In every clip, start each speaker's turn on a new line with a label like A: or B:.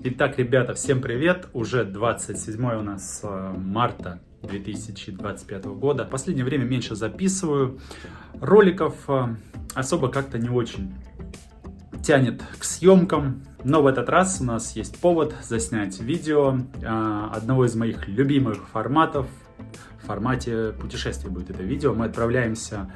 A: Итак, ребята, всем привет! Уже 27 у нас марта 2025 года. В последнее время меньше записываю. Роликов особо как-то не очень тянет к съемкам. Но в этот раз у нас есть повод заснять видео одного из моих любимых форматов. В формате путешествия будет это видео. Мы отправляемся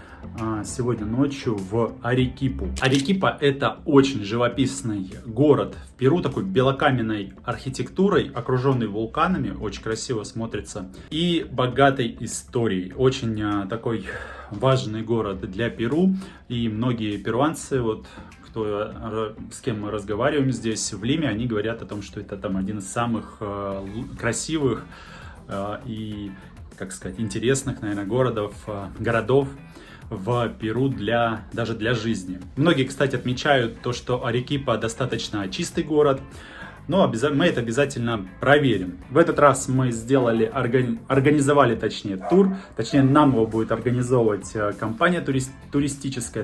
A: сегодня ночью в Арекипу. Арекипа — это очень живописный город в Перу, такой белокаменной архитектурой, окруженный вулканами, очень красиво смотрится, и богатой историей. Очень такой важный город для Перу, и многие перуанцы, с кем мы разговариваем здесь в Лиме, они говорят о том, что это там один из самых красивых и, как сказать, интересных, наверное, городов в Перу даже для жизни. Многие, кстати, отмечают то, что Арекипа достаточно чистый город, но мы это обязательно проверим. В этот раз мы организовали тур, точнее нам его будет организовывать компания, туристская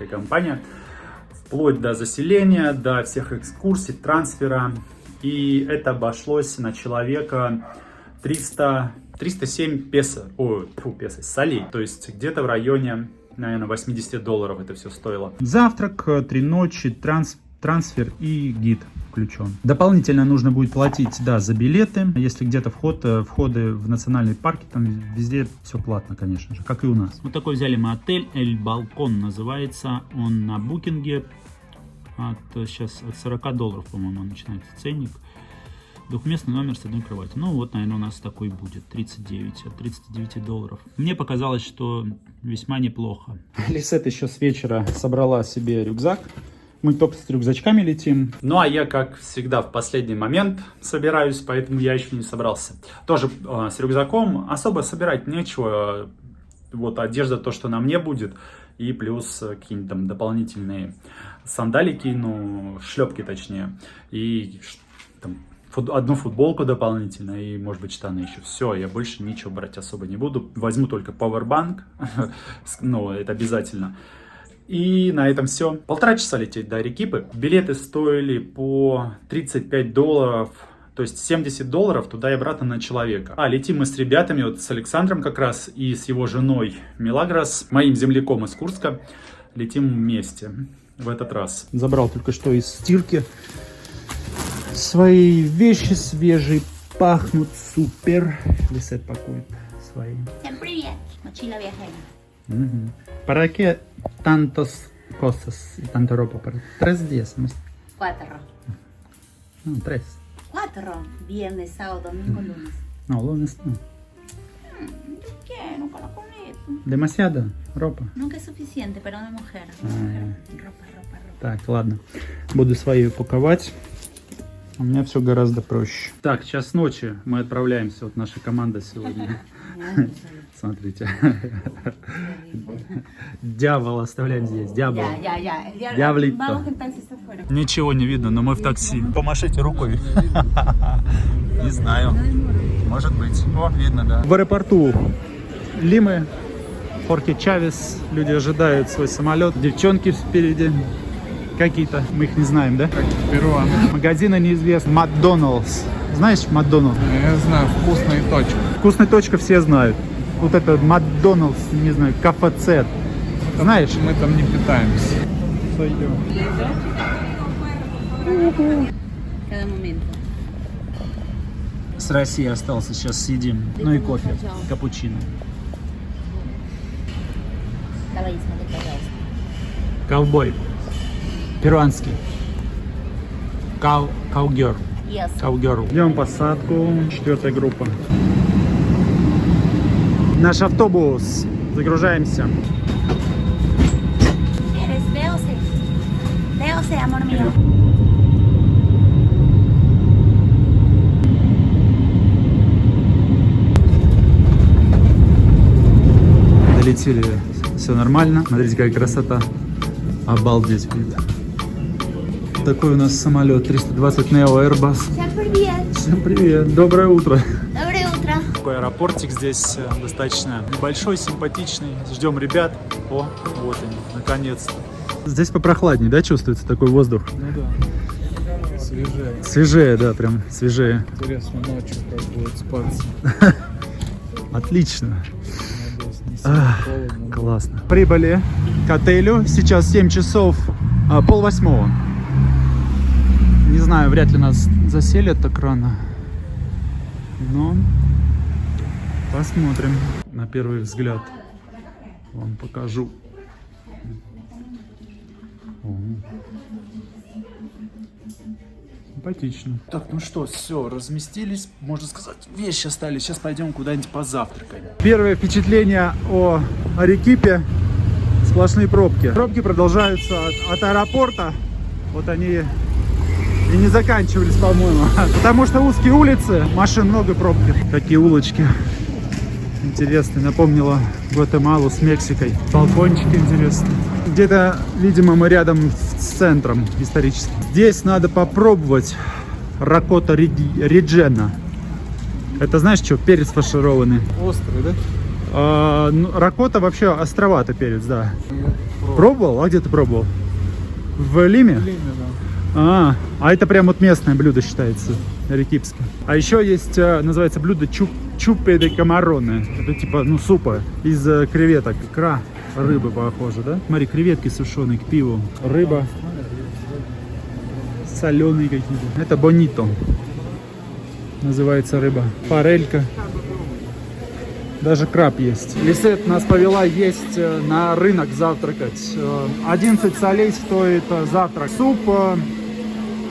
A: компания, вплоть до заселения, до всех экскурсий, трансфера. И это обошлось на человека 307 солей, то есть где-то в районе, наверное, $80 это все стоило. Завтрак, 3 ночи, трансфер и гид включен. Дополнительно нужно будет платить, за билеты. Если где-то входы в национальные парки, там везде все платно, конечно же, как и у нас. Вот такой взяли мы отель, Эль Балкон называется, он на букинге, сейчас от $40, по-моему, начинается ценник. Двухместный номер с одной кроватью. Ну вот, наверное, у нас такой будет. от $39. Мне показалось, что весьма неплохо. Лисет еще с вечера собрала себе рюкзак. Мы только с рюкзачками летим. Ну а я, как всегда, в последний момент собираюсь, поэтому я еще не собрался. Тоже с рюкзаком особо собирать нечего. Вот одежда, то, что на мне будет. И плюс какие-нибудь там дополнительные сандалики, шлепки точнее. И там одну футболку дополнительно и, может быть, штаны еще. Все, я больше ничего брать особо не буду. Возьму только пауэрбанк, это обязательно. И на этом все. 1,5 часа лететь до Арекипы. Билеты стоили по $35, то есть $70 туда и обратно на человека. Летим мы с ребятами, с Александром как раз и с его женой Милагрос, моим земляком из Курска. Летим вместе в этот раз. Забрал только что из стирки. Свои вещи свежие, пахнут супер. Лисет пакует свои.
B: Всем привет, mochila viajera.
A: ¿Para qué tantas cosas y tanta ropa? ¿Para 3 días?
B: 4.
A: No, 3.
B: 4. Viernes, sábado, domingo, lunes.
A: No, lunes no.
B: ¿Qué? Nunca lo comí.
A: Demasiada ropa.
B: Nunca es suficiente para una mujer. Ropa.
A: Так, ладно. Буду свои упаковать. У меня все гораздо проще. Так, час ночи. Мы отправляемся. Вот наша команда сегодня. Смотрите. Дьявол оставляем здесь. Дьявол. Дьяволito. Ничего не видно, но мы в такси. Помашите рукой. Не знаю. Может быть. О, видно, да. В аэропорту Лимы, Хорхе Чавес. Люди ожидают свой самолет. Девчонки спереди. Какие-то, мы их не знаем, да?
C: Перуан.
A: Магазины неизвестны. Макдоналдс. Знаешь Макдоналдс?
C: Я знаю, вкусная точка.
A: Вкусная точка все знают. Вот это Макдоналдс, не знаю, КФЦ. Знаешь?
C: Мы там не питаемся.
B: Cada momento.
A: С Россией остался, сейчас сидим. Ну и кофе, капучино.
B: Давай, смотри, пожалуйста.
A: Ковбой. Перуанский. Каугер.
B: Yes.
A: Каугерл. Идем посадку. 4-я группа. Наш автобус. Загружаемся.
B: Eres Deose, amor mío.
A: Долетели. Все нормально. Смотрите, какая красота. Обалдеть. Такой у нас самолет 320 Neo Airbus.
B: Всем привет.
A: Всем привет. Доброе утро.
B: Доброе утро.
A: Такой аэропортик здесь достаточно небольшой, симпатичный. Ждем ребят. О, вот они, наконец-то. Здесь попрохладнее, да, чувствуется такой воздух?
C: Ну да. Свежее.
A: Свежее, да, прям свежее.
C: Интересно, ночью как будет спаться.
A: Отлично.
C: Надеюсь, не сильно холодно.
A: Классно. Прибыли к отелю. Сейчас 7 часов, 7:30. Не знаю, вряд ли нас заселят так рано. Но посмотрим. На первый взгляд вам покажу. Симпатично. Так, ну что, все, разместились, можно сказать, вещи остались. Сейчас пойдем куда-нибудь позавтракаем. Первое впечатление о Арекипе: сплошные пробки. Пробки продолжаются от аэропорта. Вот они и не заканчивались, по-моему. Потому что узкие улицы, машин много, пробки. Такие улочки интересные. Напомнила Гватемалу с Мексикой. Балкончики интересные. Где-то, видимо, мы рядом с центром историческим. Здесь надо попробовать ракота риджена. Это, знаешь что, перец фаршированный.
C: Острый, да?
A: Ракота вообще островатый перец, да.
C: Я
A: Пробовал? А где ты пробовал? В Лиме?
C: Блин, да.
A: А это прям вот местное блюдо считается, арекипское. А еще есть, называется блюдо чупе де камароне. Это типа, ну, супа из креветок, икра, рыбы похоже, да? Смотри, креветки сушеные к пиву, рыба, соленые какие-то. Это бонито, называется рыба. Форелька. Даже краб есть. Лисет нас повела есть на рынок завтракать. 11 солей стоит завтрак. Суп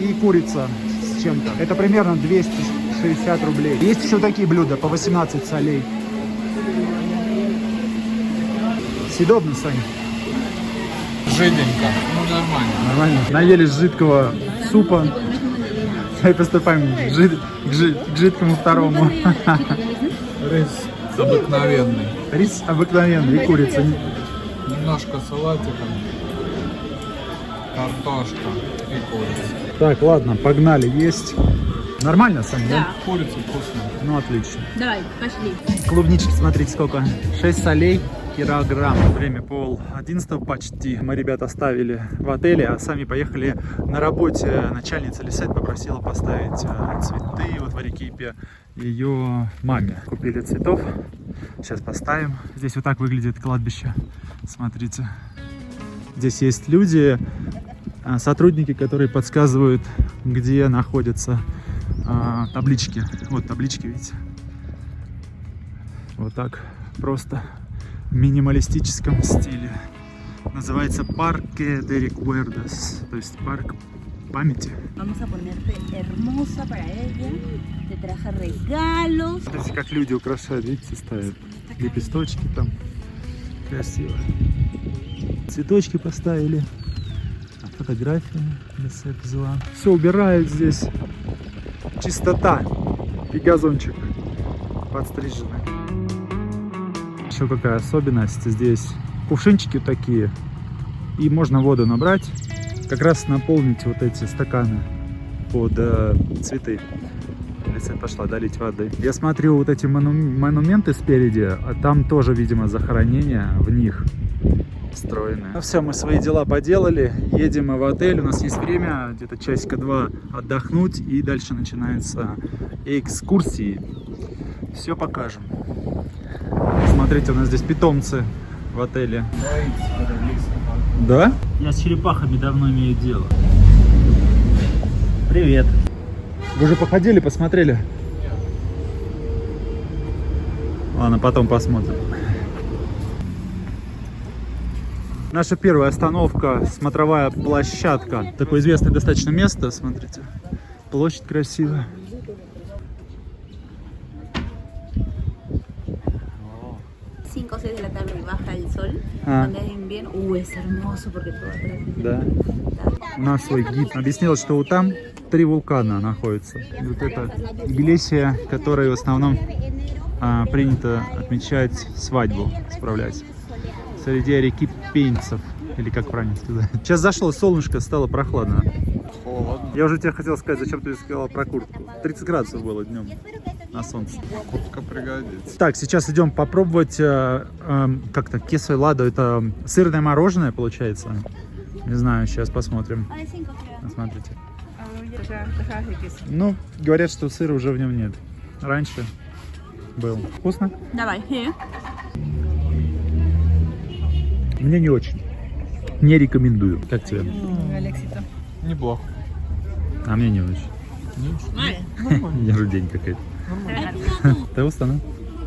A: и курица с чем-то. Это примерно 260 рублей. Есть еще такие блюда по 18 солей. Съедобно, Саня?
C: Жиденько. Ну, нормально.
A: Нормально. Наелись жидкого супа. И приступаем к жидкому второму.
C: Рис обыкновенный.
A: Рис обыкновенный и курица.
C: Немножко салатика. Картошка и курица.
A: Так, ладно, погнали есть. Нормально, Сань, да?
C: Курица вкусная.
A: Ну, отлично.
B: Давай, пошли.
A: Клубнички, смотрите, сколько. 6 солей, килограмм. Время 10:30 почти. Мы ребят оставили в отеле, а сами поехали на работе. Начальница Лисет попросила поставить цветы вот в Арекипе ее маме. Купили цветов. Сейчас поставим. Здесь вот так выглядит кладбище. Смотрите. Здесь есть люди, сотрудники, которые подсказывают, где находятся таблички. Вот таблички, видите? Вот так просто в минималистическом стиле. Называется Parque de Recuerdos, то есть парк памяти.
B: Vamos a ponerte hermosa para ella. Te traje regalos.
A: Смотрите, как люди украшают, видите, ставят лепесточки там. Красиво. Цветочки поставили. Фотографии Лисет взяла. Все убирают здесь. Чистота. И газончик подстриженный. Еще какая особенность. Здесь кувшинчики такие. И можно воду набрать. Как раз наполнить вот эти стаканы под цветы. Лисет пошла долить воды. Я смотрю вот эти монументы спереди. А там тоже, видимо, захоронения в них встроены. Ну все, мы свои дела поделали. Едем мы в отель. У нас есть время, где-то часика 2 отдохнуть. И дальше начинаются экскурсии. Все покажем. Смотрите, у нас здесь питомцы в отеле. Да? Я с черепахами давно имею дело. Привет. Вы уже походили, посмотрели? Ладно, потом посмотрим. Наша первая остановка, смотровая площадка. Такое известное достаточно место, смотрите. Площадь красивая.
B: Cinco o 6 de la tarde y baja el sol.
A: Ah.
B: Cuando es invierno, es hermoso porque todo atrás.
A: Да. У нас свой гид объяснил, что вот там 3 вулкана находятся. И вот это Иглесия, которой в основном принято отмечать свадьбу, справлять. Среди арекипенцев, или как правильно сказать. Сейчас зашло солнышко, стало прохладно.
C: Холодно.
A: Я уже тебе хотел сказать, зачем ты сказала про куртку. 30 градусов было днем на солнце.
C: Куртка пригодится.
A: Так, сейчас идем попробовать как-то queso helado. Это сырное мороженое получается. Не знаю, сейчас посмотрим. Смотрите. Ну, говорят, что сыра уже в нем нет. Раньше был. Вкусно?
B: Давай, here.
A: Мне не очень. Не рекомендую. Как тебе?
B: Алексito.
C: Неплохо.
A: А мне не очень. День какой-то. ¿Te gusta, no?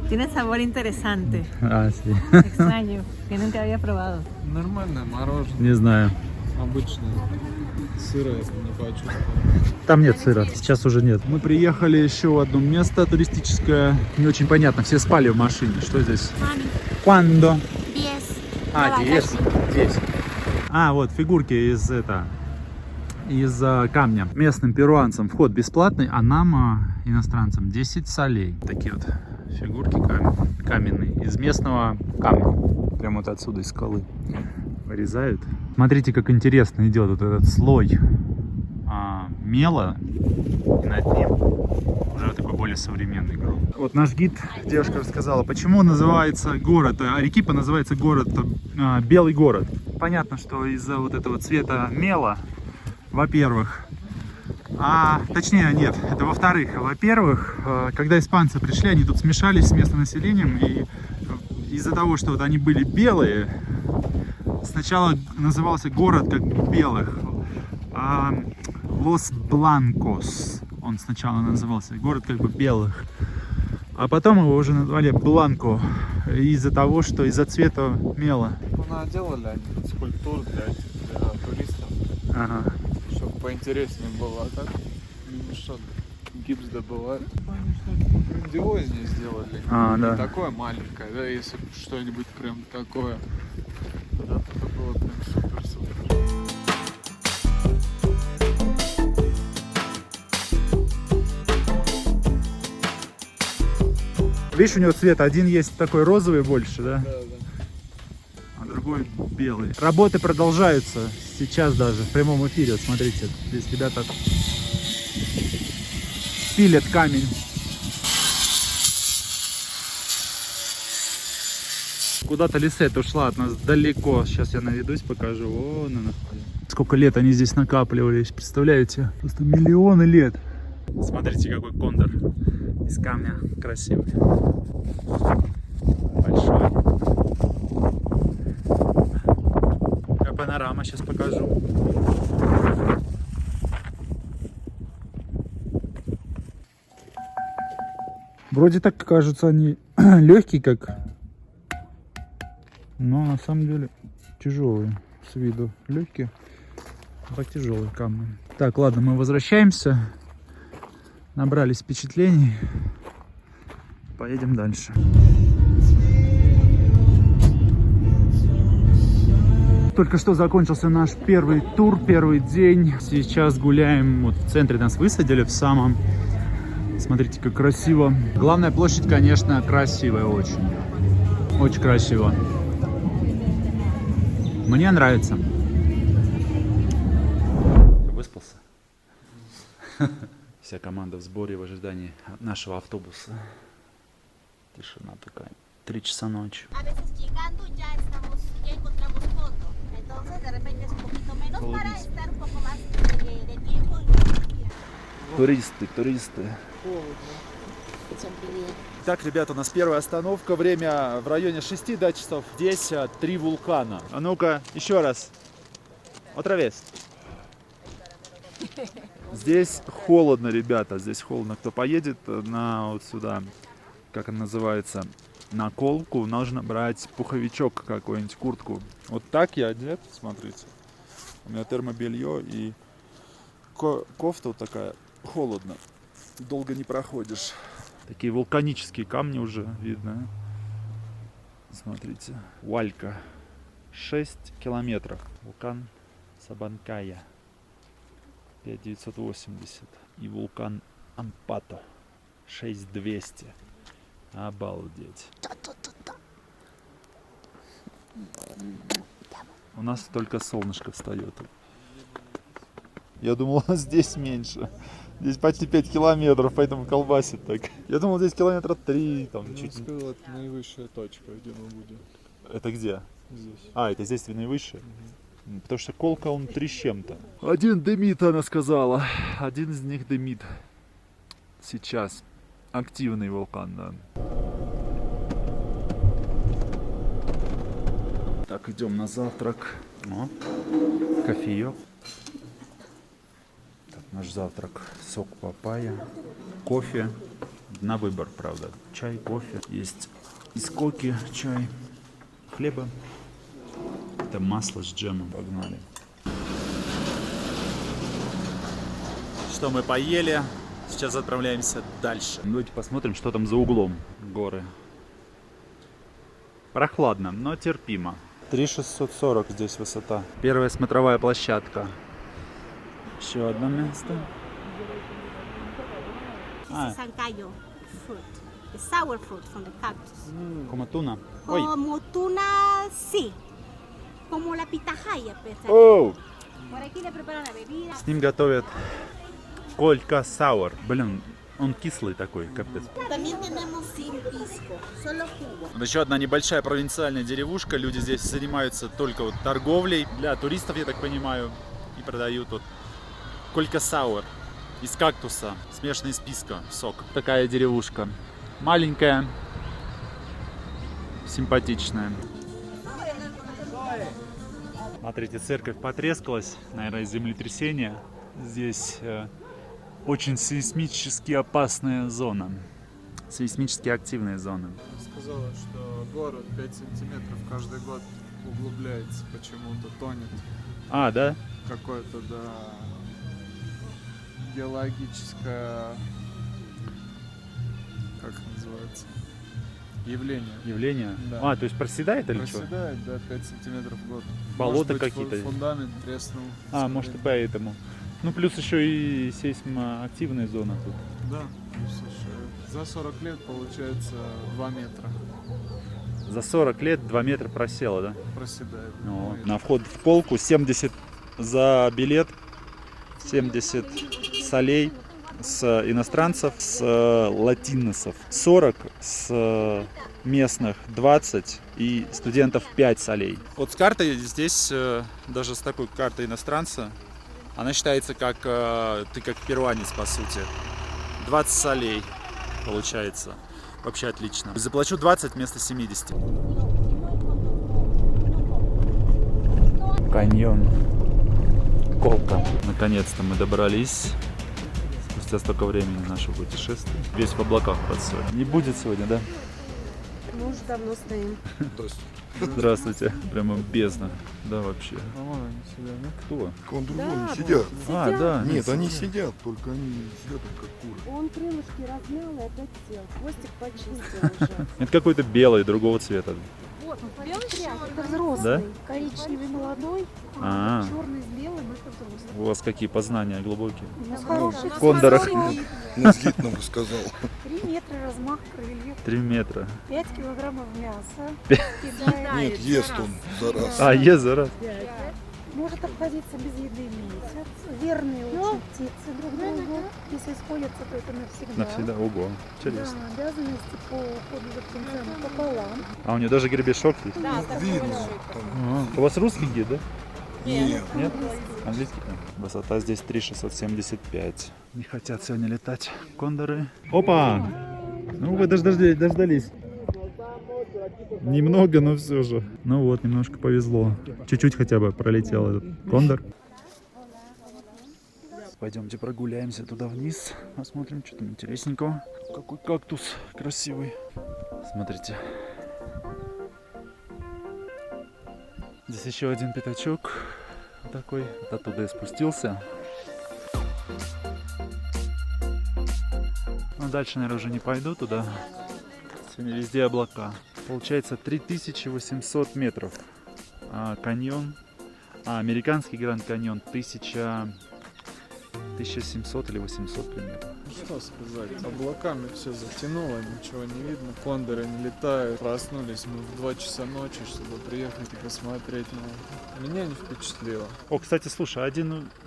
D: Tiene sabor interesante,
A: А, sí.
D: extraño, que nunca había probado.
C: Нормальное мороженое.
A: Не знаю.
C: Обычное. Сыра я не почувствовал.
A: Там нет сыра. Сейчас уже нет. Мы приехали еще в одно место туристическое. Не очень понятно. Все спали в машине. Что здесь? Cuando?
B: 10.
A: А, 10. 10. А, вот фигурки из камня. Местным перуанцам вход бесплатный, а нам, иностранцам, 10 солей. Такие вот фигурки каменные. Из местного камня. Прямо вот отсюда, из скалы. Вырезают. Смотрите, как интересно идет вот этот слой мела. И над ним уже такой более современный грунт. Вот наш гид, девушка рассказала, почему называется город, Арекипа называется город Белый город. Понятно, что из-за вот этого цвета мела, во-первых. Точнее, нет, это во-вторых. Во-первых, когда испанцы пришли, они тут смешались с местным населением, и из-за того, что вот они были белые, сначала назывался город как белых. Лос Бланкос. Он сначала назывался, город как бы белых. А потом его уже назвали Бланко из-за того, что из-за цвета мела.
C: Ну, наделали они скульптур для туристов,
A: Ага.
C: чтобы поинтереснее было. А так, что гипс добывают. Они что-то грандиознее сделали.
A: Да.
C: Не такое маленькое, да, если бы что-нибудь прям такое. Тогда это было прям супер-супер.
A: Видишь, у него цвет один есть такой розовый больше, да?
C: Да.
A: А другой белый. Работы продолжаются сейчас даже в прямом эфире. Вот смотрите, здесь ребята пилят камень. Куда-то Лисет ушла от нас далеко. Сейчас я наведусь, покажу. Вон она. Сколько лет они здесь накапливались, представляете? Просто миллионы лет. Смотрите, какой кондор из камня красивый. Большой. Панорама сейчас покажу. Вроде так кажутся они легкие, как, но на самом деле тяжелые с виду. Легкие, а так тяжелые камни. Так, ладно, мы возвращаемся. Набрались впечатлений. Поедем дальше. Только что закончился наш первый тур, первый день. Сейчас гуляем, вот в центре нас высадили, в самом. Смотрите, как красиво. Главная площадь, конечно, красивая очень. Очень красиво. Мне нравится. Выспался? Вся команда в сборе в ожидании нашего автобуса. Тишина такая. 3 часа ночи.
E: A veces llegando ya encontramos fondo. Entonces de repente es un poquito menos para estar un poco más de tiempo y energía.
A: Туристы. Так, ребята, у нас первая остановка. Время в районе 6 часов. Здесь 3 вулкана. А ну-ка, еще раз. Otra vez. Здесь холодно, ребята. Здесь холодно. Кто поедет на вот сюда, как она называется, на Колку, нужно брать пуховичок какой-нибудь, куртку. Вот так я одет, смотрите. У меня термобелье и кофта вот такая. Холодно. Долго не проходишь. Такие вулканические камни уже видно. Смотрите. Уалька. 6 километров. Вулкан Сабанкая. 5980. И вулкан Ампато. 6200. Обалдеть. У нас только солнышко встает. Я думал, здесь меньше. Здесь почти 5 километров, поэтому колбасит так. Я думал, здесь километра 3, там
C: Я
A: чуть не.
C: сказал, это наивысшая точка, где мы будем.
A: Это где?
C: Здесь.
A: А, это здесь наивысшее? Потому что колка он 3 с чем-то. Один дымит, она сказала. Один из них дымит. Сейчас. Активный вулкан, да. Так, идем на завтрак. О, кофеек. Так, наш завтрак. Сок папайя. Кофе. На выбор, правда. Чай, кофе. Есть искоки, чай. Хлеба. Это масло с джемом. Погнали. Что мы поели? Сейчас отправляемся дальше. Давайте посмотрим, что там за углом горы. Прохладно, но терпимо. 3640 здесь высота. Первая смотровая площадка. Еще одно место.
E: This is sancayo fruit, the sour fruit from the cactus.
A: Коматуна. Ой.
E: Como tuna, sí. Como la pitahaya, pues.
A: Оу!
E: Por aquí le preparan la bebida.
A: С ним готовят колька саур. Блин, он кислый такой, капец.
E: También tenemos sin pisco, solo jugo.
A: Вот еще одна небольшая провинциальная деревушка. Люди здесь занимаются только вот торговлей. Для туристов, я так понимаю. И продают вот колька саур. Из кактуса, смешанный из писка, сок. Такая деревушка. Маленькая, симпатичная. Смотрите, церковь потрескалась, наверное, из землетрясения. Здесь очень сейсмически опасная зона. Сейсмически активная зона.
C: Сказала, что город 5 сантиметров каждый год углубляется, почему-то тонет.
A: А, да?
C: Какое-то, да, геологическое, как это называется, явление.
A: Явление?
C: Да.
A: А, то есть проседает или что?
C: Проседает, да, 5 сантиметров в год.
A: Болота
C: Может быть,
A: какие-то?
C: Фундамент треснул.
A: А, может и поэтому. Ну, плюс еще и сейсмоактивная зона тут.
C: Да, плюс еще за 40 лет получается 2 метра
A: За 40 лет 2 метра просело, да?
C: проседает.
A: Ну, на вход в полку 70 за билет, 70 солей с иностранцев, с латиносов, 40 с местных, 20 и студентов 5 солей. Вот с картой здесь, даже с такой картой иностранца, она считается как ты как перуанец, по сути. 20 солей получается. Вообще отлично. Заплачу 20 вместо 70. Каньон Колка. Наконец-то мы добрались. Спустя столько времени нашего путешествия. Весь в облаках под соль. Не будет сегодня, да?
D: Мы уже давно стоим.
A: Здравствуйте. Прямо бездна. Да, вообще.
C: По-моему, они сидят, да?
A: Кто?
F: Он другой, не сидят.
A: А, да.
F: Нет, они сидят, только они сидят как куры.
B: Он крылышки размял и опять сел. Хвостик почистил уже.
A: Это какой-то белый, другого цвета.
B: Вот, белый это взрослый.
A: Да?
B: Коричневый молодой,
A: А,
B: черный с белым это взрослый.
A: у вас какие познания глубокие.
B: У нас хороший
A: В кондорах.
F: На злитном сказал.
B: 3 метра размах крыльев,
A: 3 метра.
B: 5 килограммов мяса. Кидает.
F: Нет, ест он за раз.
A: А, есть за раз.
B: Может обходиться без еды месяц. Верные очень птицы друг другу. Если сходятся, то это навсегда.
A: Навсегда. Ого. Интересно.
B: Да, обязанности по уходу за птенцами пополам.
A: А у нее даже гребешок есть?
F: Видно.
A: У вас русский гид, да?
F: Нет.
A: Нет? Английский? Высота здесь 3675. Не хотят сегодня летать кондоры. Опа! Ну вы дождались. Немного, но все же. Ну вот, немножко повезло. Чуть-чуть хотя бы пролетел этот кондор. Пойдемте прогуляемся туда вниз. Посмотрим, что там интересненького. Какой кактус красивый. Смотрите. Здесь еще один пятачок. Вот такой. Вот оттуда я спустился. Ну, дальше, наверное, уже не пойду туда. Сегодня везде облака. Получается 3800 метров. А каньон, американский Гранд Каньон 1700 или 800 примерно.
C: что сказать? Облаками все затянуло, ничего не видно. Кондоры не летают. Проснулись мы в 2 часа ночи, чтобы приехать и посмотреть на это. Меня не впечатлило.
A: О, кстати, слушай,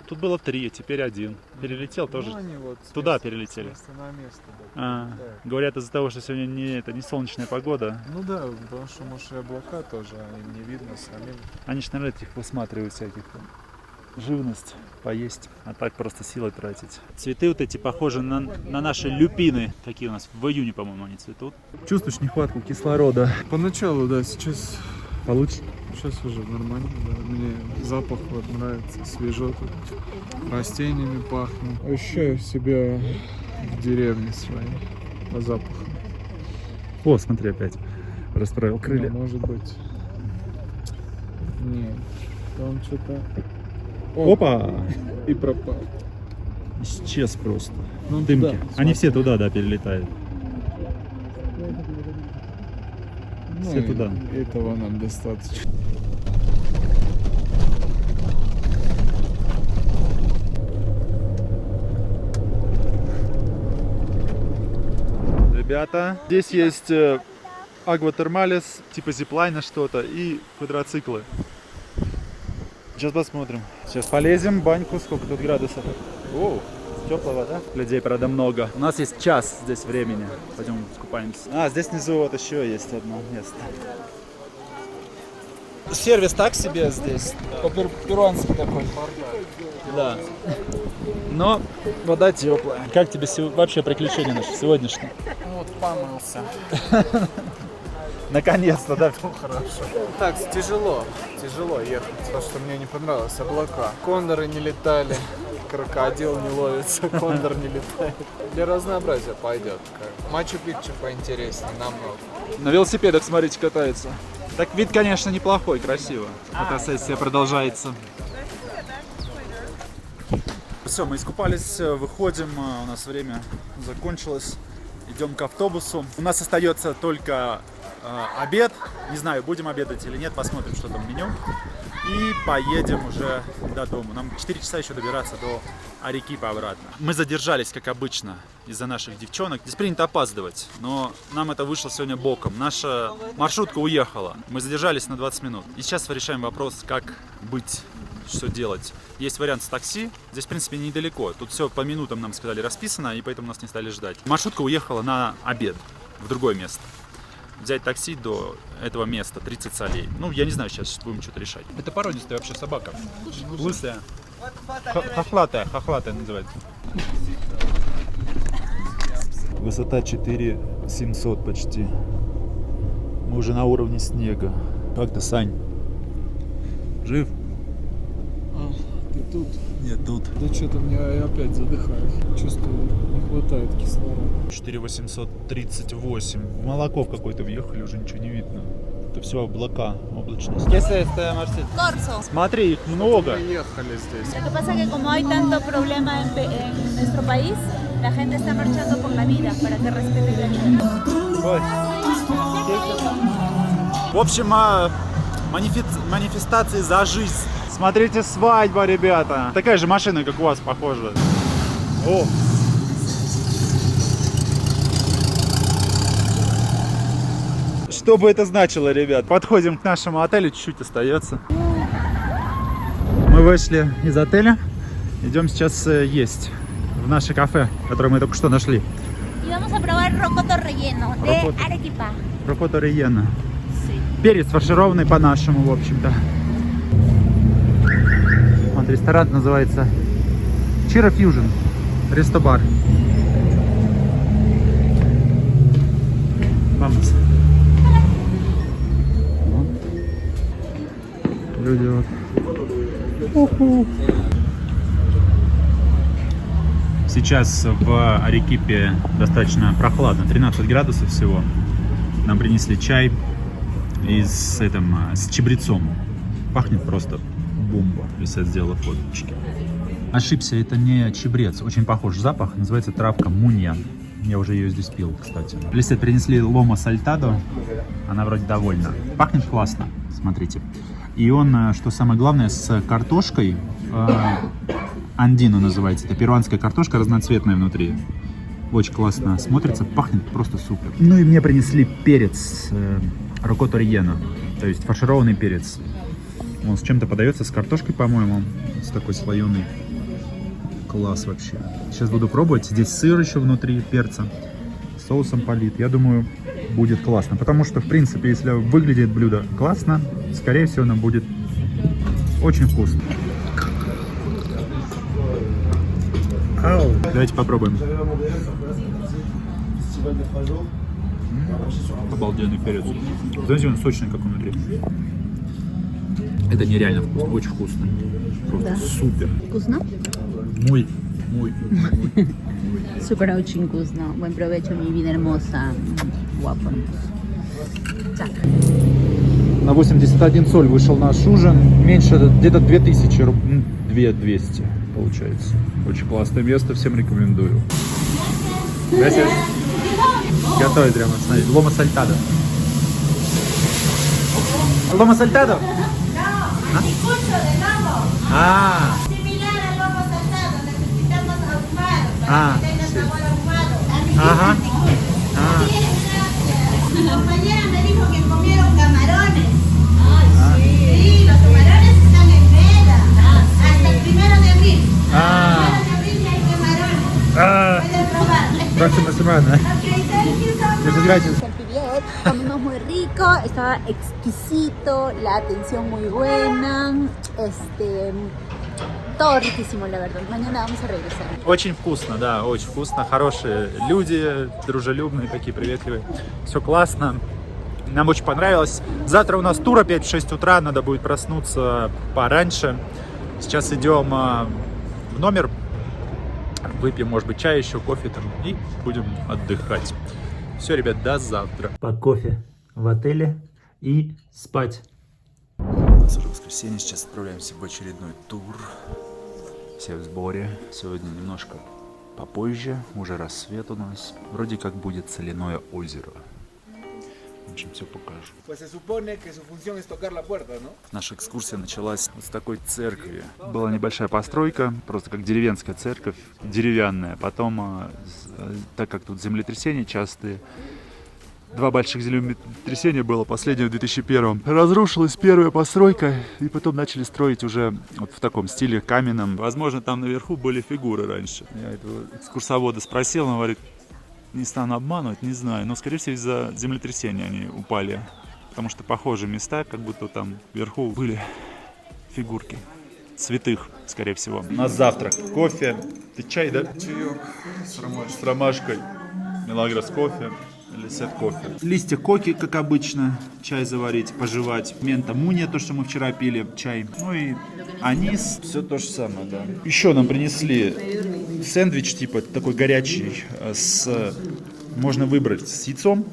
A: тут было 3, теперь 1. Перелетел тоже.
C: Ну, они вот
A: Туда
C: места-
A: перелетели.
C: с места на место, да, перелетают.
A: Говорят, из-за того, что сегодня не солнечная погода,
C: Ну да, потому что, может, и облака тоже, им не видно самим.
A: они ж, наверное, этих высматривают всяких там. Живность поесть, а так просто силы тратить. Цветы вот эти похожи на наши люпины, такие у нас в июне, по-моему, они цветут. Чувствуешь нехватку кислорода?
C: Поначалу, да, сейчас
A: Получше?
C: уже нормально, да. Мне запах вот нравится, свежо тут, растениями пахнет. Ощущаю себя в деревне своей по запаху.
A: О, смотри, опять расправил крылья.
C: Ну, может быть. Нет, там что-то...
A: Опа!
C: И пропал.
A: Исчез просто.
C: Ну,
A: Дымки.
C: туда,
A: Они все туда, да, перелетают.
C: Ну,
A: все
C: и
A: туда.
C: Этого нам достаточно.
A: Ребята, здесь есть акватермалис, типа зиплайна что-то и квадроциклы. Сейчас посмотрим. Сейчас полезем в баньку. Сколько тут градусов? Оу, теплая вода. Людей, правда, много. У нас есть час здесь времени. Пойдем искупаемся. Здесь внизу вот еще есть одно место. Сервис так себе здесь. По-перуански такой. Да. Но вода теплая. Как тебе вообще приключения наши сегодняшние?
C: Вот помылся.
A: Наконец-то, да?
C: Хорошо. Так, тяжело ехать, потому что мне не понравилось облака. Кондоры не летали, крокодил не ловится, кондор не летает. Для разнообразия пойдет. Мачу-Пикчу поинтереснее намного.
A: На велосипедах, смотрите, катаются. Так вид, конечно, неплохой, красиво. Фотосессия продолжается. Все, мы искупались, выходим, у нас время закончилось. Идем к автобусу. У нас остается только обед. Не знаю, будем обедать или нет, посмотрим, что там в меню. И поедем уже до дома. Нам 4 часа еще добираться до Арекипа обратно. Мы задержались, как обычно, из-за наших девчонок. Здесь принято опаздывать, но нам это вышло сегодня боком. Наша маршрутка уехала. Мы задержались на 20 минут. И сейчас решаем вопрос, как быть, что делать. Есть вариант с такси. Здесь, в принципе, недалеко. Тут все по минутам нам сказали расписано, и поэтому нас не стали ждать. Маршрутка уехала на обед в другое место. Взять такси до этого места 30 солей. Ну, я не знаю, сейчас будем что-то решать. Это породистая вообще собака. Лысая. Хохлатая называется. Высота 4700 почти. Мы уже на уровне снега. Как ты, Сань? Жив?
C: Ты тут?
A: Нет, тут.
C: Да что-то мне я опять задыхаюсь. Чувствую, не хватает кислорода.
A: 4838. В молоко в какой-то въехали, уже ничего не видно. Это все облака, облачность. Если это Марсель.
E: Corso.
A: Смотри, их много.
C: Мы ехали здесь.
E: Lo que pasa es que como hay tanto problema en nuestro país, la gente está marchando por la vida para que respeten la vida.
A: В общем, манифестации за жизнь. Смотрите, свадьба, ребята. Такая же машина, как у вас, похожа. О! Что бы это значило, ребят? Подходим к нашему отелю, чуть-чуть остается. Мы вышли из отеля. Идем сейчас есть в наше кафе, которое мы только что нашли.
E: Y vamos a probar rocoto relleno de
A: Rocoto.
E: Arequipa.
A: Рокотто риено. Перец фаршированный по-нашему, в общем-то. Вот ресторан называется Chira Fusion. Рестобар. Vamos. Люди вот. Уху. Сейчас в Арекипе достаточно прохладно, 13 градусов всего. Нам принесли чай с чабрецом. Пахнет просто бомба. Лиса сделала фоточки. Ошибся, это не чабрец. Очень похож запах. Называется травка муньян. Я уже ее здесь пил, кстати. Лисе принесли ломо сальтадо. Она вроде довольна. Пахнет классно. Смотрите. И он, что самое главное, с картошкой. Андино называется. Это перуанская картошка разноцветная внутри. Очень классно смотрится, пахнет просто супер. Ну и мне принесли перец рокотто риено, то есть фаршированный перец. Он с чем-то подается, с картошкой, по-моему, с такой слоеный. Класс вообще. Сейчас буду пробовать. Здесь сыр еще внутри перца. Соусом полит. Я думаю, будет классно. Потому что, в принципе, если выглядит блюдо классно, скорее всего, оно будет очень вкусно. Ау. Давайте попробуем. Обалденный перец. Знаете, он сочный, как он внутри. Это нереально вкусно, очень вкусно. Просто супер.
G: ¿Вкусно?
A: Muy.
G: Súper очень вкусно. Buen provecho, mi vida hermosa. Guapo. Так.
A: На 81 соль вышел наш ужин. Меньше, где-то 2000 рублей. 2200 получается. Очень классное место, всем рекомендую. Gracias. Готовить прямо, смотрите. Ломо сальтадо. Ломо сальтадо? Ah.
E: Similar al lomo saltado, necesitamos ahumado para
A: Ah,
E: que tenga
A: sí.
E: sabor ahumado.
A: Ajá. Ah.
E: Mi compañera me dijo que comieron camarones. Sí, los camarones están en veda. Hasta el 1 de abril.
A: Ah.
E: 1 de abril hay camarones.
A: Ah.
E: Pueden probar.
A: Próxima semana.
E: Okay, thank you so much.
A: Muchas gracias.
G: El Piriet, comimos muy rico, estaba exquisito, la atención muy buena, todo riquísimo, la verdad. Mañana vamos a regresar.
A: Очень вкусно, да, очень вкусно. Хорошие люди, дружелюбные, такие приветливые. Все классно. Нам очень понравилось. Завтра у нас тур опять в 6 утра, надо будет проснуться пораньше. Сейчас идем в номер, выпьем, может быть, чай еще, кофе там и будем отдыхать. Все, ребят, до завтра. По кофе в отеле и спать. У нас уже воскресенье, сейчас отправляемся в очередной тур. Все в сборе. Сегодня немножко попозже, уже рассвет у нас. Вроде как будет соляное озеро. В общем, все покажу. Наша экскурсия началась вот с такой церкви. Была небольшая постройка, просто как деревенская церковь, деревянная. Потом, так как тут землетрясения частые, 2 больших землетрясения было, последнее в 2001. Разрушилась первая постройка, и потом начали строить уже вот в таком стиле каменном. Возможно, там наверху были фигуры раньше. Я этого экскурсовода спросил, он говорит, не стану обманывать, не знаю, но, скорее всего, из-за землетрясения они упали. Потому что похожие места, как будто там вверху были фигурки святых, скорее всего. На завтрак кофе. Ты чай, да?
C: Чаек
A: С ромашкой. Мелагрос кофе. Или сет кофе. Листья коки, как обычно. Чай заварить, пожевать. Мента муния, то, что мы вчера пили, чай. Ну и анис. Все то же самое, да. Еще нам принесли сэндвич, типа такой горячий. Можно выбрать с яйцом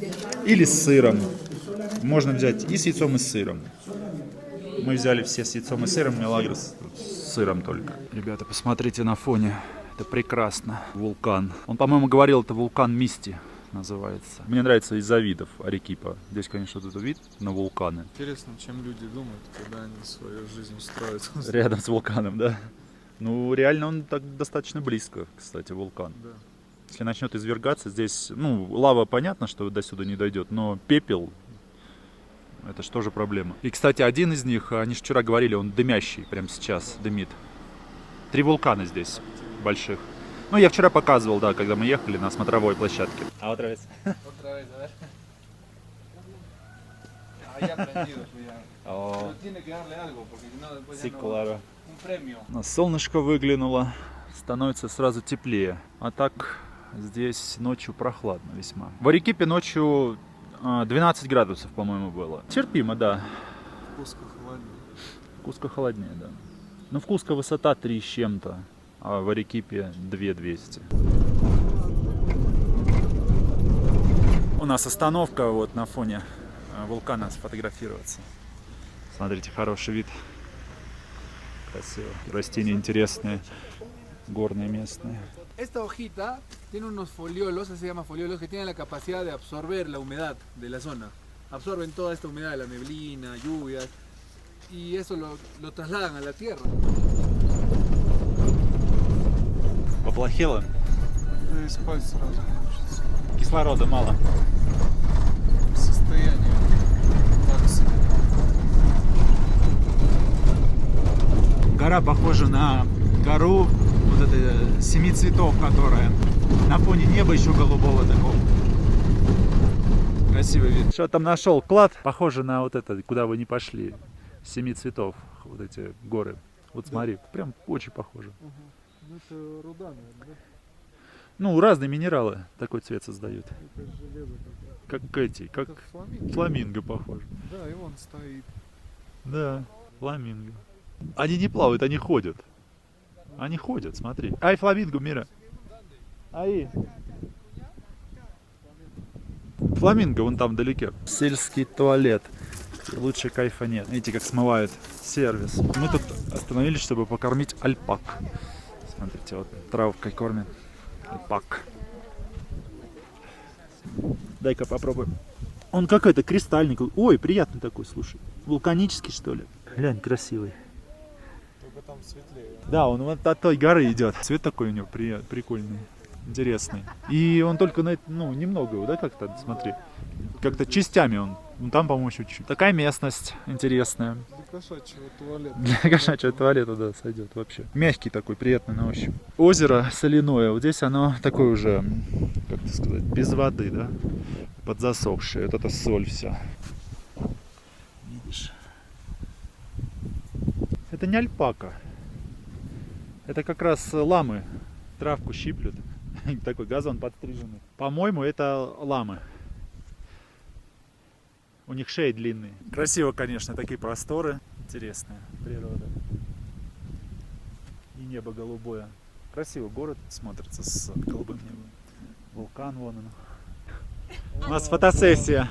A: или с сыром. Можно взять и с яйцом, и с сыром. Мы взяли все с яйцом и сыром, Мелагрос с сыром только. Ребята, посмотрите на фоне. Это прекрасно. Вулкан. Он, по-моему, говорил, это вулкан Мисти называется. Мне нравится из-за видов Арекипа. Здесь, конечно, тут вид на вулканы.
C: Интересно, чем люди думают, когда они свою жизнь строят.
A: Рядом с вулканом, да? Ну, реально он так достаточно близко, кстати, вулкан.
C: Да.
A: Если начнет извергаться, здесь, ну, лава, понятно, что до сюда не дойдет, но пепел, это же тоже проблема. И, кстати, один из них, они же вчера говорили, он дымящий, прямо сейчас дымит. 3 вулкана здесь, больших. Ну, я вчера показывал, да, когда мы ехали на смотровой площадке. А вот раз.
C: Otra vez, a ver. Ahí aprendido, cuidado. Pero tiene que darle algo, porque si no después ya no... Un premio.
A: У нас солнышко выглянуло, становится сразу теплее. А так здесь ночью прохладно весьма. В Арекипе ночью 12 градусов, по-моему, было. Терпимо, да.
C: Куско холоднее.
A: В Куско холоднее, да. Ну, в Куско высота 3 с чем-то, а в Арекипе 2200. У нас остановка вот на фоне вулкана сфотографироваться. Смотрите, хороший вид. Красиво. Растения интересные, горные местные.
H: Esta hojita tiene unos foliolos, se llama foliolos, que tienen la capacidad de absorber la humedad de la zona. Absorben toda esta humedad de la neblina, lluvias, y eso lo trasladan a la tierra.
A: Поплохело?
C: Да и спать сразу хочется.
A: Кислорода мало.
C: Состояние так себе.
A: Гора похожа на гору вот этой 7 цветов, которая на фоне неба еще голубого такого. Красивый вид. Что там нашел? Клад? Похоже на вот это, куда вы не пошли. 7 цветов, вот эти горы. Вот смотри, прям очень похоже.
C: Ну это руда, наверное, да?
A: Ну, разные минералы такой цвет создают.
C: Это железо такое.
A: Как эти, как
C: Это фламинго.
A: фламинго похоже.
C: Да, и он стоит.
A: Да, фламинго. Они не плавают, они ходят. Они ходят, смотри. Ай, фламинго, Мира. Ай. Фламинго вон там вдалеке. Сельский туалет. Лучше кайфа нет. Видите, как смывают сервис. Мы тут остановились, чтобы покормить альпак. Смотрите, вот травкой кормят альпак. Дай-ка попробуем. Он какой-то кристальный. Ой, приятный такой, слушай. Вулканический, что ли? Глянь, красивый.
C: Только там светлее.
A: Да, он вот от той горы идет. Цвет такой у него прикольный, интересный. И он только на ну, немного его, да, как-то, смотри. Как-то частями он. Ну, там, по-моему, еще чуть-чуть. Такая местность интересная.
C: Для кошачьего туалета.
A: Для кошачьего туалета, да, сойдет вообще. Мягкий такой, приятный на ощупь. Озеро соляное. Вот здесь оно такое уже, как это сказать, без воды, да? Подзасохшее. Вот это соль вся. Видишь? Это не альпака. Это как раз ламы травку щиплют. Такой газон подстриженный. По-моему, это ламы. У них шеи длинные. Красиво, конечно, такие просторы. Интересная природа. И небо голубое. Красиво город смотрится с голубым небом. Вулкан вон он. У нас фотосессия.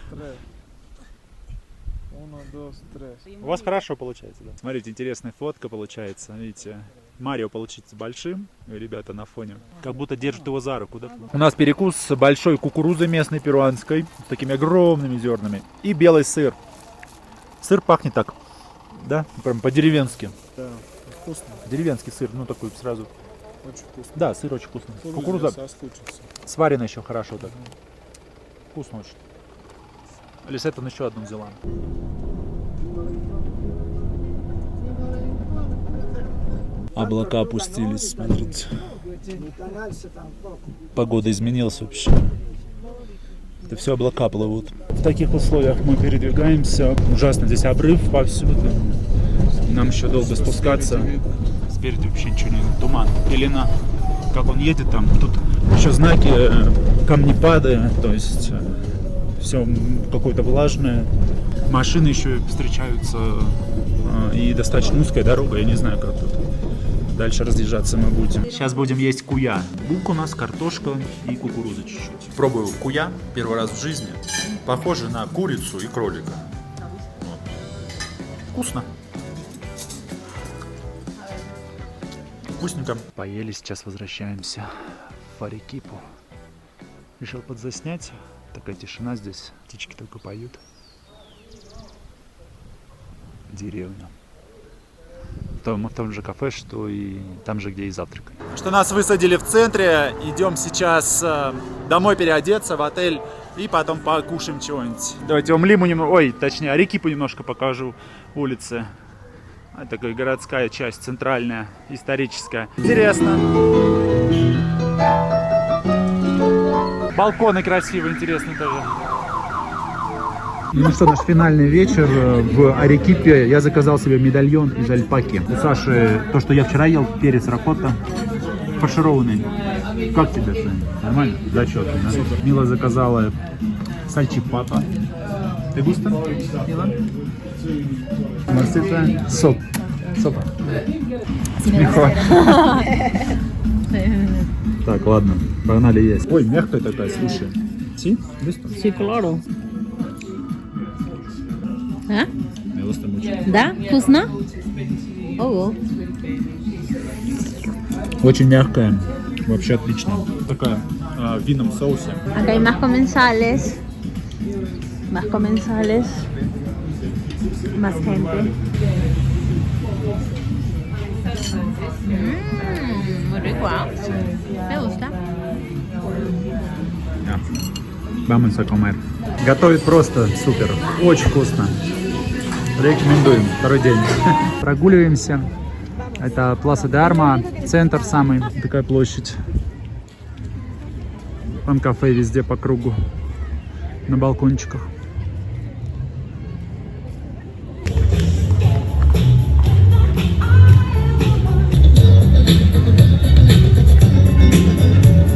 A: У вас хорошо получается, да? Смотрите, интересная фотка получается. Видите, Марио получится большим, и ребята на фоне. Как будто держат его за руку, да? У нас перекус с большой кукурузой местной перуанской, с такими огромными зернами. И белый сыр. Сыр пахнет так, да? Прям по-деревенски.
C: Да, вкусно.
A: Деревенский сыр, ну такой сразу.
C: Очень вкусно.
A: Да, сыр очень вкусный. Кукуруза
C: Соскучился.
A: сварена еще хорошо так. Вкусно очень. Лисет он еще одну взяла. Облака опустились, смотрите. Погода изменилась вообще. Это все облака плывут. В таких условиях мы передвигаемся. Ужасно здесь обрыв повсюду. Нам еще долго спускаться. Спереди вообще ничего не видно. Туман, пелена. Как он едет там. Тут еще знаки камнепады. То есть все какое-то влажное. Машины еще встречаются. И достаточно узкая дорога. Я не знаю, как тут дальше разъезжаться мы будем. Сейчас будем есть куя. Лук у нас, картошка и кукуруза чуть-чуть. Пробую куя первый раз в жизни. Похоже на курицу и кролика. Вот. Вкусно. Вкусненько. Поели, сейчас возвращаемся в Арекипу. Решил подзаснять. Такая тишина здесь. Птички только поют. Деревня. В том же кафе, что и там же, где и завтрак. Что нас высадили в центре. Идем сейчас домой переодеться в отель и потом покушаем чего-нибудь. Давайте вам Лиму немного, ой, точнее Арекипу немножко покажу. Улицы. Это такая городская часть, центральная, историческая. Интересно. Балконы красивые, интересные тоже. Ну что, наш финальный вечер в Арекипе. Я заказал себе медальон из альпаки. У Саши то, что я вчера ел, перец ракотта, фаршированный. Как тебе, Сань? Нормально? Зачетно, да? Мила заказала сальчипапа. Ты густо? Мила? Марсита? Соп. Соп. Смехо. Так, ладно, погнали есть. Ой, мягкая такая, слушай. Sí? ¿Listo?
I: Sí, claro. ¿Ah?
A: Me gusta mucho.
I: ¿Да? ¿Вкусно? Ого.
A: Очень мягкая, вообще отлично. Такая в винном соусе.
I: Acá hay más comensales. Más comensales. Más gente. Muy rico, ¿ah? Me gusta.
A: Ya. Vamos a comer. Готовит просто супер. Очень вкусно. Рекомендуем. Второй день. Прогуливаемся. Это Пласа де Арма, центр самый, такая площадь. Вон кафе везде по кругу, на балкончиках.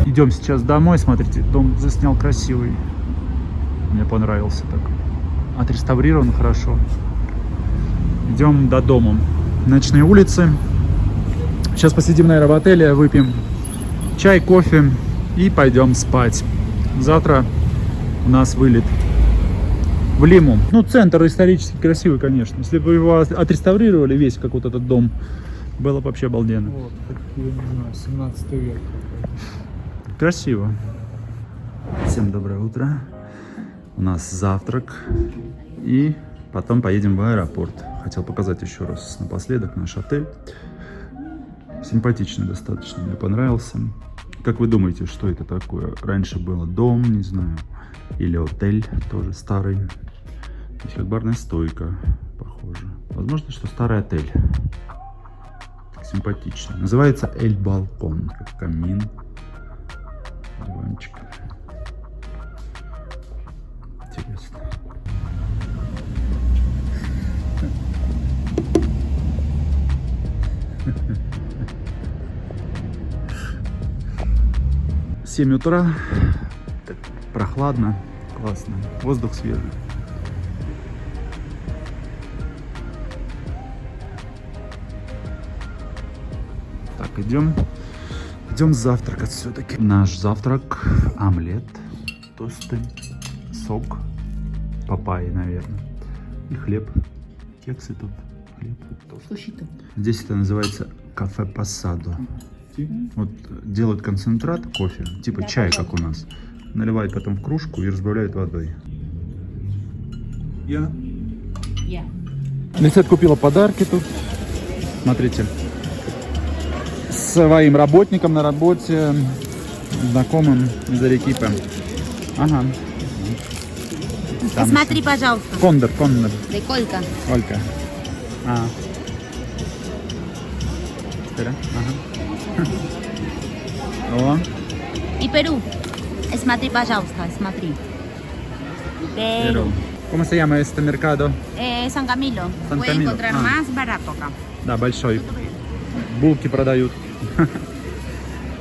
A: Идем сейчас домой, смотрите, дом заснял красивый. Мне понравился так. Отреставрирован хорошо. Идем до дома. Ночные улицы. Сейчас посидим, наверное, в отеле, выпьем чай, кофе и пойдем спать. Завтра у нас вылет в Лиму. Ну, центр исторически красивый, конечно. Если бы его отреставрировали весь, как вот этот дом, было бы вообще обалденно.
C: Вот, как, я не знаю, 17 век.
A: Красиво. Всем доброе утро. У нас завтрак. И потом поедем в аэропорт. Хотел показать еще раз напоследок наш отель. Симпатичный достаточно, мне понравился. Как вы думаете, что это такое? Раньше было дом, не знаю, или отель, тоже старый. Здесь как барная стойка, похоже. Возможно, что старый отель. Симпатично. Называется Эль Балкон, как камин. Диванчик. Интересно. — 7 утра, так прохладно, классно, воздух свежий. Так, идем завтракать все-таки. Наш завтрак: омлет, тосты, сок, папайи, наверное, и хлеб, кексы тут, хлеб, тост. Здесь это называется кафе Пассадо. Вот делают концентрат кофе, типа чай, как у нас. Наливают потом в кружку и разбавляют водой. Я. Лисет купила подарки тут. Смотрите. Своим работникам на работе, знакомым из Арекипы. Ага. Там
G: Смотри, пожалуйста.
A: Кондор.
G: De Colca.
A: Олька. А. Espera. Ага. О.
G: Y Perú. Смотри, пожалуйста, смотри. Perú.
A: ¿Cómo se llama este mercado?
G: San Camilo.
A: San
G: Puede
A: Camilo.
G: encontrar más barato acá.
A: Да, большой. Булки продают.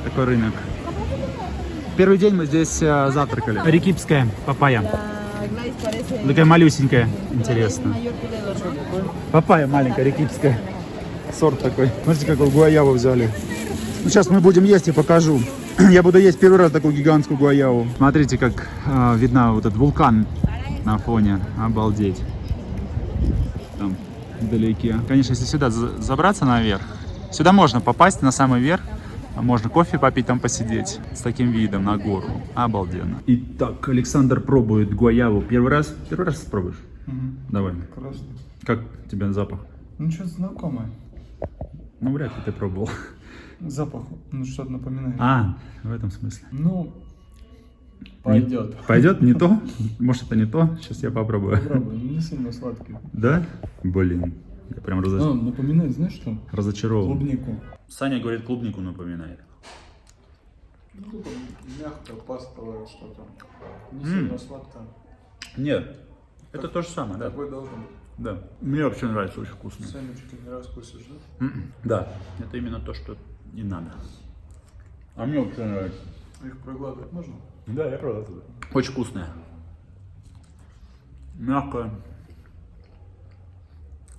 A: Такой рынок. Первый день мы здесь завтракали. Арекипская папайя. Такая малюсенькая. Интересно. Папайя маленькая, арекипская. Сорт такой. Смотрите, какую гуаяву взяли. Ну, сейчас мы будем есть и покажу. Я буду есть первый раз такую гигантскую гуаяву. Смотрите, как видно вот этот вулкан на фоне. Обалдеть. Там вдалеке. Конечно, если сюда забраться наверх, сюда можно попасть на самый верх. Можно кофе попить, там посидеть. С таким видом на гору. Обалденно. Итак, Александр пробует гуаяву. Первый раз? Первый раз пробуешь?
C: Угу.
A: Давай.
C: Классно.
A: Как тебе запах?
C: Ну, что-то знакомое.
A: Ну, вряд ли ты пробовал.
C: Запах, ну, что-то напоминает.
A: А, в этом смысле.
C: Ну, пойдет.
A: Пойдет? Не то? Может, это не то? Сейчас я попробую.
C: Попробуй, не сильно сладкий.
A: Да? Блин. Я прям
C: Напоминает, знаешь что?
A: разочарован.
C: Клубнику.
A: Саня говорит, клубнику напоминает.
C: Ну, мягкое, пастовое что-то. Не сильно сладкое.
A: Нет, это то же самое, да.
C: Такой должен быть.
A: Да. Мне вообще нравится, очень вкусно.
C: Семечки не раскусишь, да?
A: Да, это именно то, что не надо. А мне вообще нравится.
C: Их проглатывать можно?
A: Да, я проглатываю. Очень вкусная. Мягкая.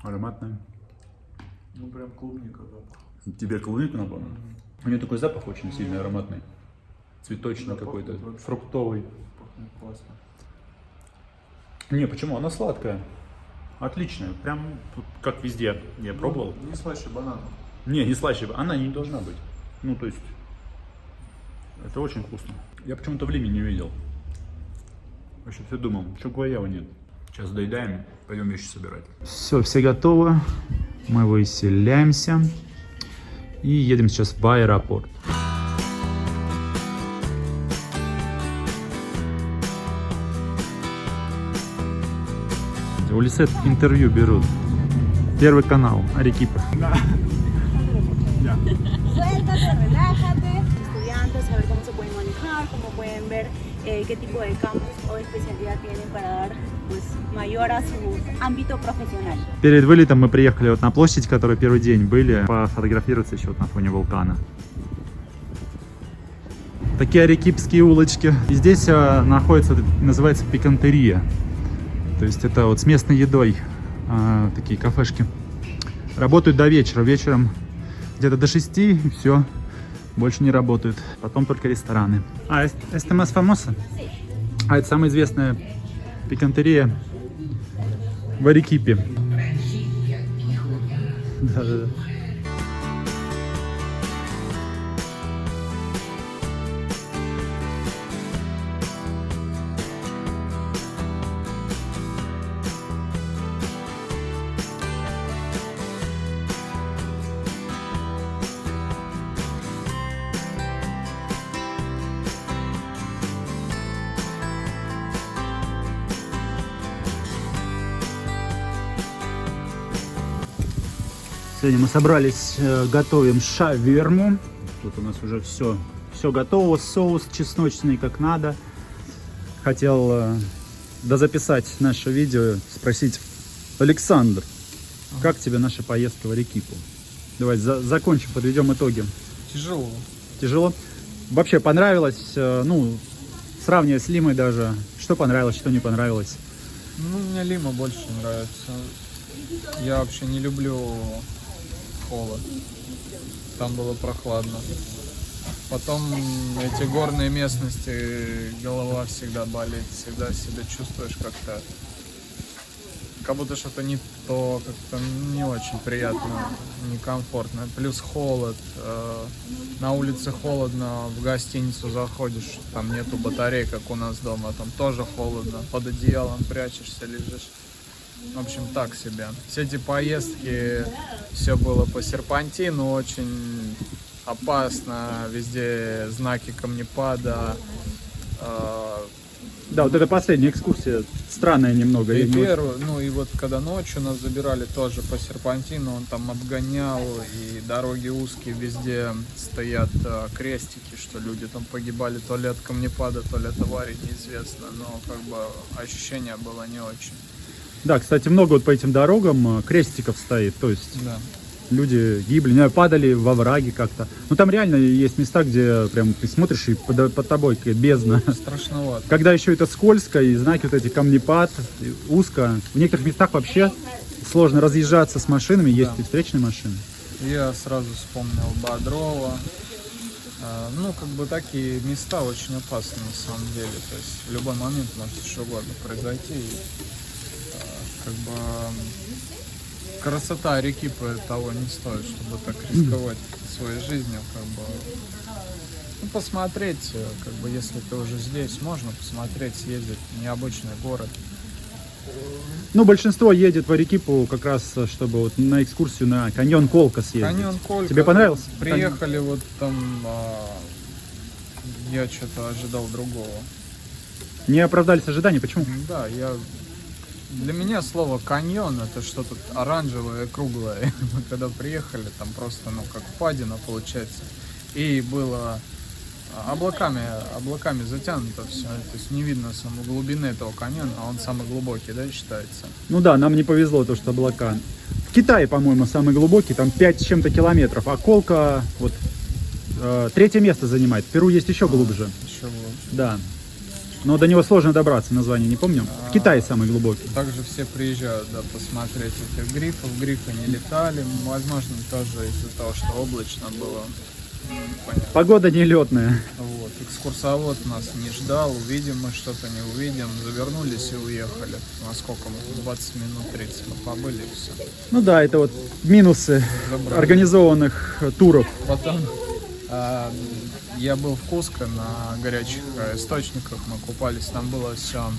A: Ароматная.
C: Ну, прям клубника запах.
A: Тебе клубнику напомнил? У нее такой запах очень сильный, ароматный. Цветочный
C: Да,
A: какой-то,
C: пахнет вообще.
A: фруктовый.
C: Пахнет классно.
A: Не, почему? Она сладкая. Отличная. Прям как везде. Я пробовал.
C: Не слаще банана.
A: Не слаще. Она не должна быть. Ну, то есть, это очень вкусно. Я почему-то в Лиме не видел. Вообще все думал, что гуаявы нет. Сейчас доедаем, пойдем вещи собирать. Все готово. Мы выселяемся. И едем сейчас в аэропорт. У Лисет интервью берут. Первый канал, Арекипа.
G: Suéltate, relájate. Estudiantes, saber cómo se pueden manejar, cómo pueden ver qué tipo de campus o especialidad tienen para dar pues, mayor a su ámbito profesional.
A: Перед вылетом мы приехали вот на площадь, которой первый день были, пофотографироваться еще вот на фоне вулкана. Такие арекипские улочки. И здесь находится, называется пикантерия. То есть это вот с местной едой такие кафешки. Работают до вечера. Вечером где-то до 6 и все. Больше не работают. Потом только рестораны. Это más famosa? Это самая известная пикантерия в Арекипе. Да-да-да. Сегодня мы собрались, готовим шаверму. Тут у нас уже все готово, соус чесночный как надо. Хотел дозаписать наше видео, спросить: Александр, как тебе наша поездка в Арекипу? Давай закончим, подведем итоги.
C: Тяжело.
A: Тяжело? Вообще понравилось? Ну, сравнивая с Лимой даже, что понравилось, что не понравилось?
C: Ну, мне Лима больше нравится. Я вообще не люблю холод. Там было прохладно. Потом эти горные местности, голова всегда болит, всегда себя чувствуешь как будто что-то не то, как-то не очень приятно, некомфортно. Плюс холод, на улице холодно, в гостиницу заходишь, там нету батарей, как у нас дома, там тоже холодно, под одеялом прячешься, лежишь. В общем, так себе. Все эти поездки, все было по серпантину, очень опасно, везде знаки камнепада.
A: Да, вот эта последняя экскурсия странная немного.
C: И первую, ну и вот когда ночью нас забирали тоже по серпантину, он там обгонял, и дороги узкие, везде стоят крестики, что люди там погибали то ли от камнепада, то ли от аварии, неизвестно, но как бы ощущение было не очень.
A: Да, кстати, много вот по этим дорогам крестиков стоит, то есть
C: Да.
A: люди гибли, не знаю, падали во враги как-то. Ну там реально есть места, где прям ты смотришь и под тобой бездна.
C: Страшновато.
A: Когда еще это скользко и знаки вот эти камнепад, и узко. В некоторых местах вообще сложно разъезжаться с машинами, есть и встречные машины.
C: Я сразу вспомнил Бодрова. Ну, как бы такие места очень опасны на самом деле. То есть в любой момент может что угодно произойти. И, как бы красота Арекипы того не стоит, чтобы так рисковать своей жизнью. Как бы, ну, посмотреть, как бы, если ты уже здесь, можно посмотреть, съездить. Необычный город.
A: Ну, большинство едет в Арекипу как раз, чтобы вот на экскурсию на каньон Колка съездить.
C: Каньон Колка.
A: Тебе понравился?
C: Приехали вот там, я что-то ожидал другого.
A: Не оправдались ожидания, почему?
C: Да, для меня слово каньон это что-то оранжевое, круглое. Мы когда приехали, там просто, ну, как впадина получается. И было облаками затянуто все. То есть не видно самой глубины этого каньона, а он самый глубокий, да, считается?
A: Ну да, нам не повезло, то, что облака. В Китае, по-моему, самый глубокий, там 5 с чем-то километров, а Колка вот 3-е место занимает. В Перу есть еще глубже.
C: Еще глубже.
A: Да. Но до него сложно добраться, название не помню. В Китае самый глубокий.
C: Также все приезжают, да, посмотреть этих грифов. Грифы не летали. Возможно, тоже из-за того, что облачно было. Непонятно.
A: Погода нелетная.
C: Вот. Экскурсовод нас не ждал. Увидим мы что-то, не увидим. Завернулись и уехали. Насколько мы? 20 минут, 30 мы побыли и все.
A: Ну да, это вот минусы организованных туров.
C: Потом я был в Куско на горячих источниках, мы купались, там было все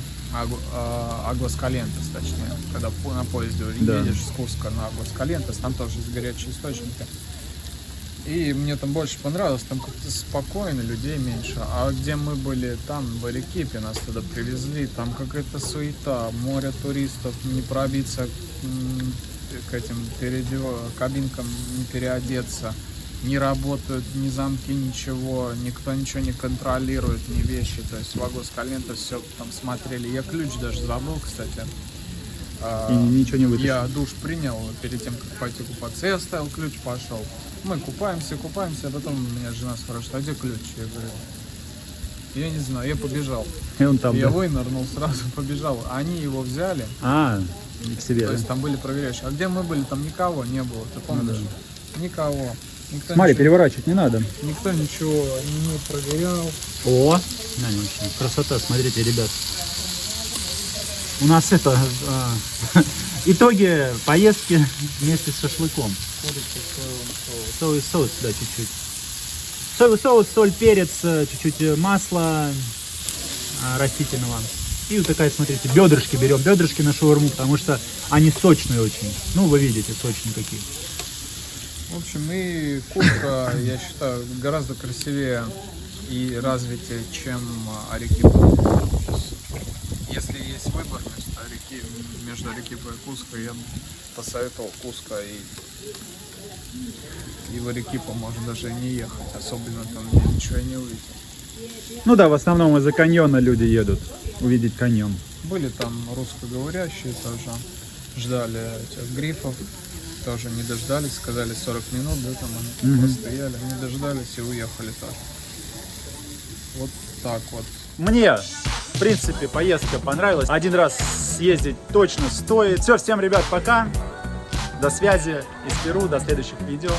C: Агуаскалентес, точнее, когда на поезде едешь с Куско на Агуаскалентес, там тоже есть горячие источники. И мне там больше понравилось, там как-то спокойно, людей меньше. А где мы были, там, в Арекипе, нас туда привезли, там какая-то суета, море туристов, не пробиться к этим кабинкам, не переодеться. Не работают ни замки, ничего, никто ничего не контролирует, ни вещи. То есть в Агуаскальентес все там смотрели. Я ключ даже забыл, кстати.
A: И ничего не вытащил.
C: Я душ принял перед тем, как пойти купаться. Я оставил ключ, пошел. Мы купаемся, а потом меня жена спрашивает, а где ключ? Я говорю, я не знаю, я побежал.
A: И он там,
C: Я
A: да?
C: вынырнул, сразу побежал. Они его взяли.
A: К себе,
C: То
A: да?
C: есть там были проверяющие. А где мы были, там никого не было. Ты помнишь? Никого. Никто
A: Смотри,
C: ничего-
A: переворачивать не надо.
C: Никто ничего не проверял.
A: О, красота, смотрите, ребят. У нас это итоги поездки вместе с шашлыком. Соевый соус, да, чуть-чуть. Соевый соус, соль, перец, чуть-чуть масла растительного. И вот такая, смотрите, бедрышки берем. Бедрышки на шаурму, потому что они сочные очень. Ну, вы видите, сочные какие.
C: В общем, и Куско, я считаю, гораздо красивее и развитее, чем Арекипа. Если есть выбор между Арекипой и Куско, я бы посоветовал Куско, и в Арекипу можно даже и не ехать, особенно там ничего и не увидеть.
A: Ну да, в основном из-за каньона люди едут увидеть каньон.
C: Были там русскоговорящие тоже, ждали этих грифов, тоже не дождались, сказали 40 минут, да, там они постояли, не дождались и уехали тоже. Вот так вот.
A: Мне, в принципе, поездка понравилась. Один раз съездить точно стоит. Все, всем, ребят, пока. До связи из Перу, до следующих видео.